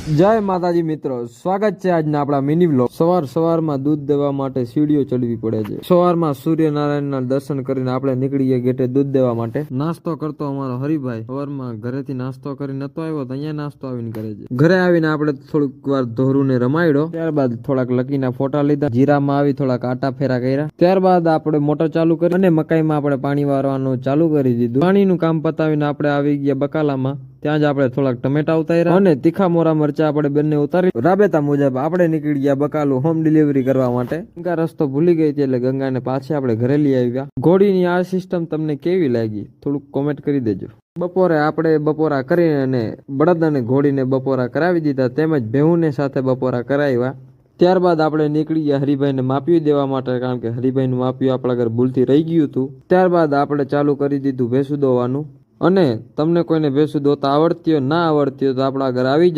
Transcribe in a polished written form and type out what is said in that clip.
જય માતાજી મિત્રો, સ્વાગત છે આજના આપણા મિની વ્લોગ। સવારમાં દૂધ દેવા માટે સીડીઓ ચડવી પડે છે। સવારમાં સૂર્યનારાયણના દર્શન કરીને આપણે નીકળી ગયા ગેટે દૂધ દેવા માટે। નાસ્તો કરતો અમારો હરિભાઈ સવારમાં ઘરેથી નાસ્તો કરી નતો આવ્યો તો અહીંયા નાસ્તો આવીને કરે છે। ઘરે આવીને આપણે થોડીક વાર ધોરુને રમાડ્યો, ત્યારબાદ થોડાક લકીના ફોટા લીધા, જીરામાં આવી થોડાક આટા ફેરા કર્યા, ત્યારબાદ આપણે મોટર ચાલુ કરી અને મકાઈમાં આપણે પાણી વારવાનું ચાલુ કરી દીધું। પાણીનું કામ પતાવીને આપણે આવી ગયા બકાલામાં। ત્યાં જ આપણે થોડાક ટમેટા ઉતાર્યા અને તીખા મોરા મરચા આપણે બંને ઉતારી રાબેતા મુજબ આપણે નીકળી ગયા બકાલું હોમ ડિલિવરી કરવા માટે। ગંગા રસ્તો ભૂલી ગઈ હતી એટલે ગંગાને પાછે આપણે ઘરે લઈ આવ્યા। ઘોડીની આ સિસ્ટમ તમને કેવી લાગી થોડુંક કોમેન્ટ કરી દેજો। બપોરે આપણે બપોરા કરીને અને બળદ અને ઘોડીને બપોરા કરાવી દીધા, તેમજ ભેહુને સાથે બપોરા કરાવ્યા। ત્યારબાદ આપણે નીકળી ગયા હરિભાઈને માપ્યું દેવા માટે, કારણ કે હરિભાઈનું માપ્યું આપણા ઘર ભૂલથી રહી ગયું હતું। ત્યારબાદ આપણે ચાલુ કરી દીધું ભેંસું દોવાનું, અને તમને કોઈને ભેંસું દોતા આવડતી હોય ના આવડતી હોય તો આપણા ઘર આવી